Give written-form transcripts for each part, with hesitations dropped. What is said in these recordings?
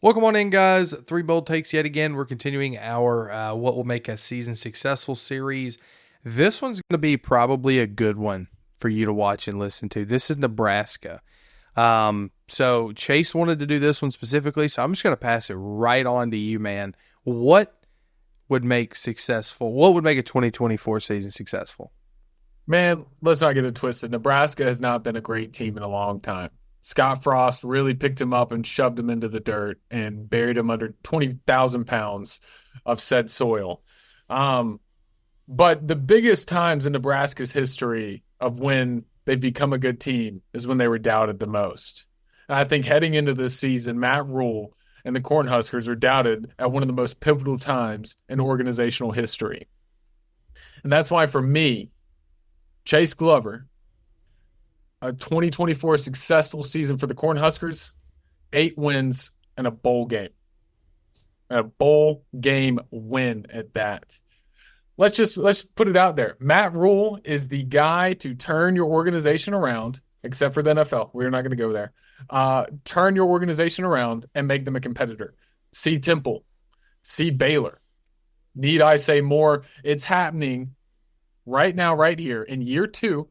Welcome on in, guys. Three bold takes yet again. We're continuing our What Will Make a Season Successful series. This one's going to be probably a good one for you to watch and listen to. This is Nebraska. So Chase wanted to do this one specifically, so I'm just going to pass it right on to you, man. What would make successful? What would make a 2024 season successful? Man, let's not get it twisted. Nebraska has not been a great team in a long time. Scott Frost really picked him up and shoved him into the dirt and buried him under 20,000 pounds of said soil. Um, but the biggest times in Nebraska's history of when they've become a good team is when they were doubted the most. And I think heading into this season, Matt Rule and the Cornhuskers are doubted at one of the most pivotal times in organizational history. And that's why, for me, Chase Glover, a 2024 successful season for the Cornhuskers, 8 wins and a bowl game. A bowl game win at that. Let's put it out there. Matt Rule is the guy to turn your organization around, except for the NFL. We're not going to go there. Turn your organization around and make them a competitor. See Temple. See Baylor. Need I say more? It's happening right now, right here in year 2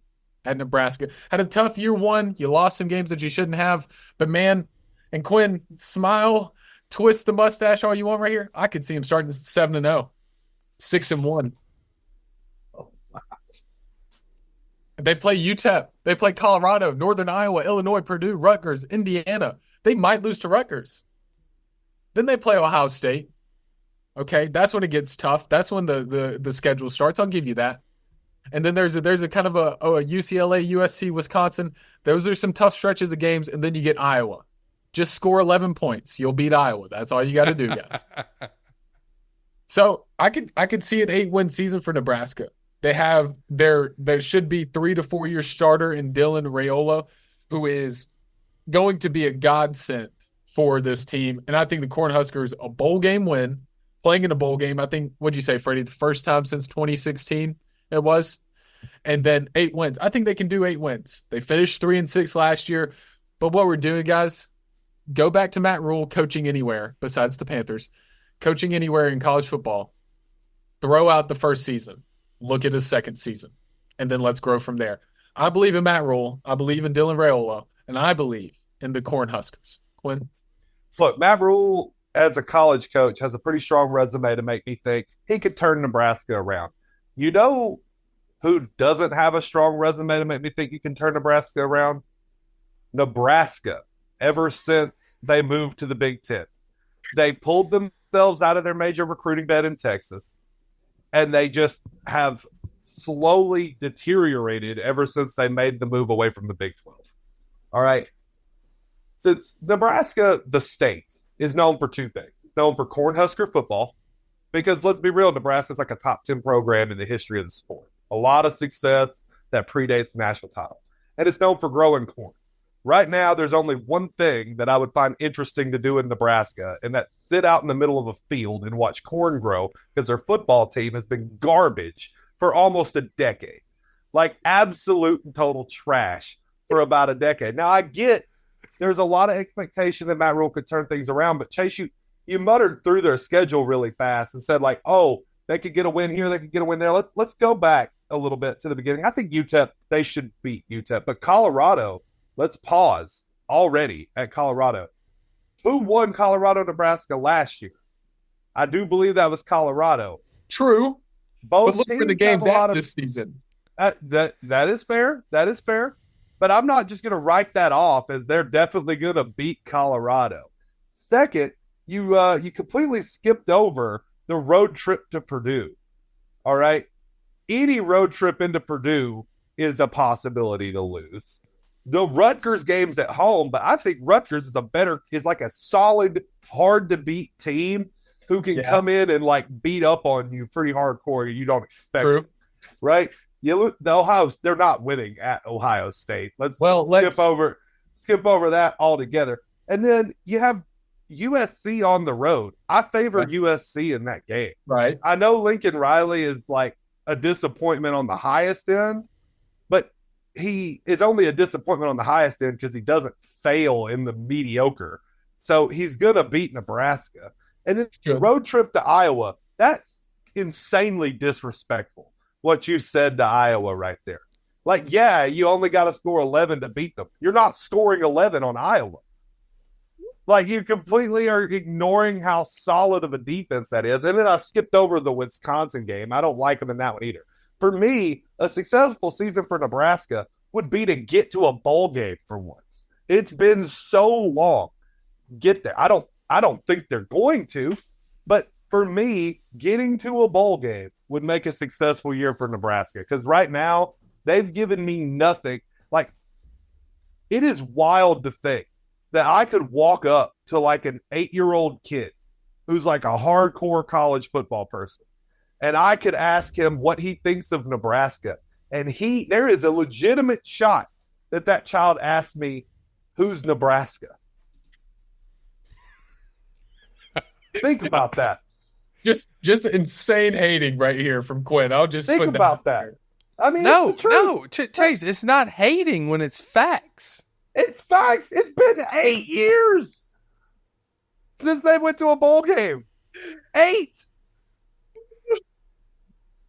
at Nebraska. Had a tough year 1. You lost some games that you shouldn't have. But man, and Quinn, smile, twist the mustache all you want right here. I could see him starting 7-0, 6-1. They play UTEP. They play Colorado, Northern Iowa, Illinois, Purdue, Rutgers, Indiana. They might lose to Rutgers. Then they play Ohio State. Okay, that's when it gets tough. That's when the schedule starts. I'll give you that. And then there's a kind of a UCLA, USC, Wisconsin. Those are some tough stretches of games, and then you get Iowa. Just score 11 points. You'll beat Iowa. That's all you got to do, guys. So I could see an 8-win season for Nebraska. They have there should be 3 to 4 year starter in Dylan Raiola, who is going to be a godsend for this team. And I think the Cornhuskers a bowl game win, playing in a bowl game. I think, what'd you say, Freddie? The first time since 2016 it was. And then 8 wins. I think they can do 8 wins. They finished 3-6 last year. But what we're doing, guys, go back to Matt Rule coaching anywhere besides the Panthers, coaching anywhere in college football. Throw out the first season. Look at his second season. And then let's grow from there. I believe in Matt Rule. I believe in Dylan Raiola. And I believe in the Cornhuskers. Quinn? Look, Matt Rule, as a college coach, has a pretty strong resume to make me think he could turn Nebraska around. You know who doesn't have a strong resume to make me think you can turn Nebraska around? Nebraska, ever since they moved to the Big Ten. They pulled themselves out of their major recruiting bed in Texas, and they just have slowly deteriorated ever since they made the move away from the Big 12. All right. Since Nebraska, the state, is known for 2 things. It's known for Cornhusker football, because let's be real, Nebraska is like a top 10 program in the history of the sport. A lot of success that predates the national title. And it's known for growing corn. Right now, there's only one thing that I would find interesting to do in Nebraska, and that's sit out in the middle of a field and watch corn grow, because their football team has been garbage for almost a decade. Like absolute and total trash for about a decade. Now, I get there's a lot of expectation that Matt Rule could turn things around, but Chase, you muttered through their schedule really fast and said, like, oh, they could get a win here, they could get a win there. Let's go back a little bit to the beginning. I think UTEP, they should beat UTEP. But Colorado, let's pause already at Colorado. Who won Colorado-Nebraska last year? I do believe that was Colorado. True. Both but look teams for the games have a lot out of, this season. that is fair. That is fair. But I'm not just going to write that off as they're definitely going to beat Colorado. Second, you completely skipped over the road trip to Purdue. All right? Any road trip into Purdue is a possibility to lose. The Rutgers game's at home, but I think Rutgers is like a solid, hard to beat team who can come in and like beat up on you pretty hardcore. You don't expect it, right? They're not winning at Ohio State. Let's skip over that altogether. And then you have USC on the road. I favor USC in that game. Right. I know Lincoln Riley is like a disappointment on the highest end, but he is only a disappointment on the highest end because he doesn't fail in the mediocre So he's going to beat Nebraska. And then the Good. road trip to Iowa, that's insanely disrespectful, what you said to Iowa right there. Like, yeah, you only got to score 11 to beat them. You're not scoring 11 on Iowa. Like, you completely are ignoring how solid of a defense that is. And then I skipped over the Wisconsin game. I don't like them in that one either. For me, a successful season for Nebraska would be to get to a bowl game for once. It's been so long. Get there. I don't think they're going to, but for me, getting to a bowl game would make a successful year for Nebraska, because right now they've given me nothing. Like, it is wild to think that I could walk up to like an 8-year-old kid who's like a hardcore college football person, and I could ask him what he thinks of Nebraska, and there is a legitimate shot that child asked me, who's Nebraska? Think about that. Just insane hating right here from Quinn. I'll just think put about that. I mean, Chase, it's not hating when it's facts. It's facts. It's been 8 years since they went to a bowl game. 8.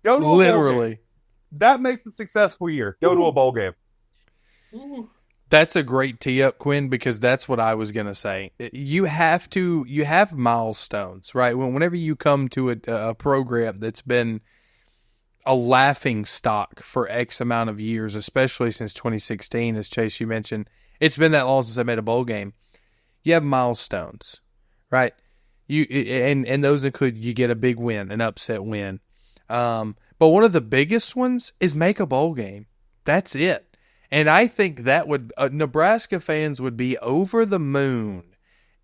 Go to a bowl Literally. game. That makes a successful year. Go to a bowl game. That's a great tee up, Quinn, because that's what I was going to say. You have milestones, right? Whenever you come to a program that's been a laughing stock for X amount of years, especially since 2016, as Chase, you mentioned, it's been that long since they made a bowl game. You have milestones, right? And those include, you get a big win, an upset win. But one of the biggest ones is make a bowl game. That's it. And I think that would Nebraska fans would be over the moon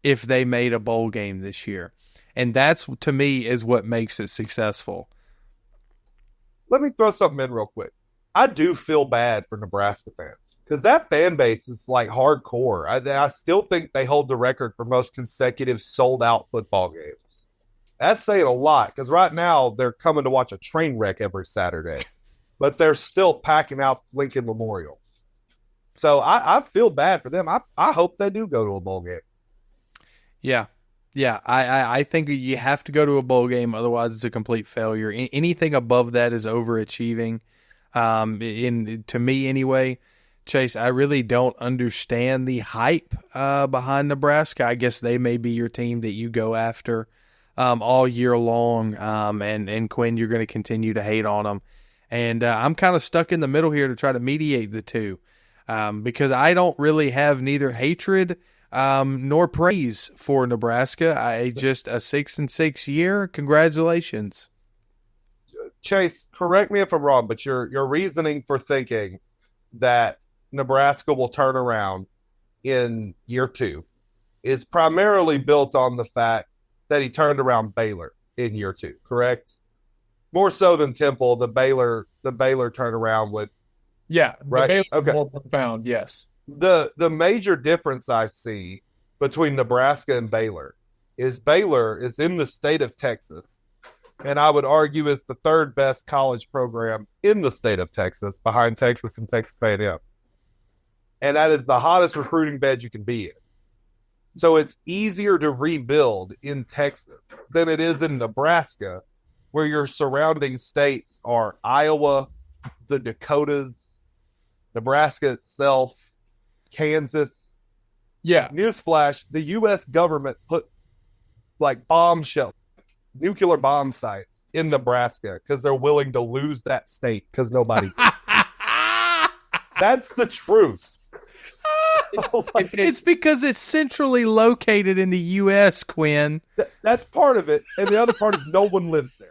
if they made a bowl game this year. And that's, to me, is what makes it successful. Let me throw something in real quick. I do feel bad for Nebraska fans because that fan base is like hardcore. I still think they hold the record for most consecutive sold-out football games. That's saying a lot, because right now they're coming to watch a train wreck every Saturday, but they're still packing out Lincoln Memorial. So I feel bad for them. I hope they do go to a bowl game. Yeah. I think you have to go to a bowl game, otherwise it's a complete failure. Anything above that is overachieving. To me anyway, Chase, I really don't understand the hype behind Nebraska. I guess they may be your team that you go after all year long. And Quinn, you're going to continue to hate on them. And I'm kind of stuck in the middle here to try to mediate the two. Because I don't really have neither hatred nor praise for Nebraska. Just a 6-6 year. Congratulations. Chase, correct me if I'm wrong, but your reasoning for thinking that Nebraska will turn around in year 2 is primarily built on the fact that he turned around Baylor in year 2, correct? More so than Temple, the Baylor turnaround would. Yeah, right. Okay. More profound. Yes. The major difference I see between Nebraska and Baylor is in the state of Texas, and I would argue is the third best college program in the state of Texas, behind Texas and Texas A&M. And that is the hottest recruiting bed you can be in. So it's easier to rebuild in Texas than it is in Nebraska, where your surrounding states are Iowa, the Dakotas, Nebraska itself, Kansas. Yeah. Newsflash, the U.S. government put like nuclear bomb sites in Nebraska because they're willing to lose that state because nobody That's the truth. It's because it's centrally located in the U.S., Quinn. That's part of it. And the other part is no one lives there.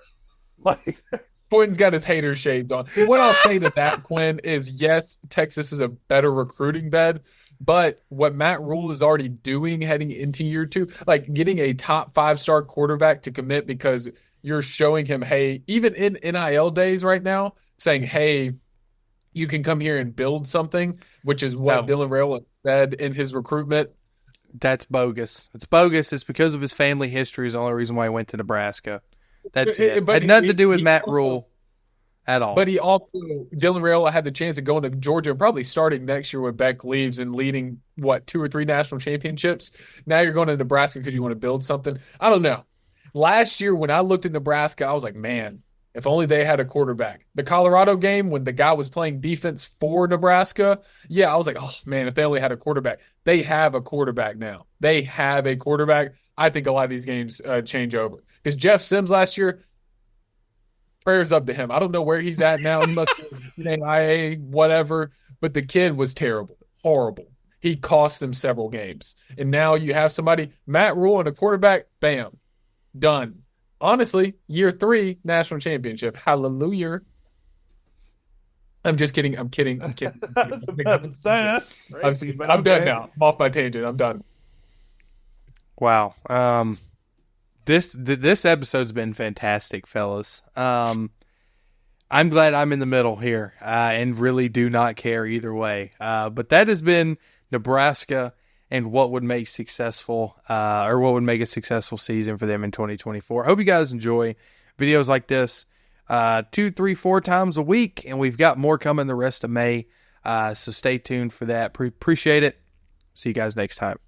Like, Quinn's got his hater shades on. What I'll say to that, Quinn, is yes, Texas is a better recruiting bed, but what Matt Rule is already doing heading into year 2, like getting a top 5-star quarterback to commit because you're showing him, hey, even in NIL days right now, saying, hey, you can come here and build something, which is what Dylan Rail said in his recruitment. That's bogus. It's bogus. It's because of his family history is the only reason why he went to Nebraska. That's it. Had nothing to do with Matt Rule. at all. But he also, Dylan Raiola had the chance of going to Georgia and probably starting next year when Beck leaves and leading, 2 or 3 national championships. Now you're going to Nebraska because you want to build something. I don't know. Last year, when I looked at Nebraska, I was like, man, if only they had a quarterback. The Colorado game, when the guy was playing defense for Nebraska, yeah, I was like, oh, man, if they only had a quarterback. They have a quarterback now. They have a quarterback. I think a lot of these games change over. Because Jeff Sims last year, prayers up to him. I don't know where he's at now. He must be an IA, whatever. But the kid was terrible, horrible. He cost them several games. And now you have somebody, Matt Rule and a quarterback, bam, done. Honestly, year 3, national championship. Hallelujah. I'm just kidding. I'm kidding. I'm kidding. I'm done now. I'm off my tangent. I'm done. Wow. This episode's been fantastic, fellas. I'm glad I'm in the middle here and really do not care either way. But that has been Nebraska and what would make successful or what would make a successful season for them in 2024. I hope you guys enjoy videos like this 2, 3, 4 times a week, and we've got more coming the rest of May. So stay tuned for that. Appreciate it. See you guys next time.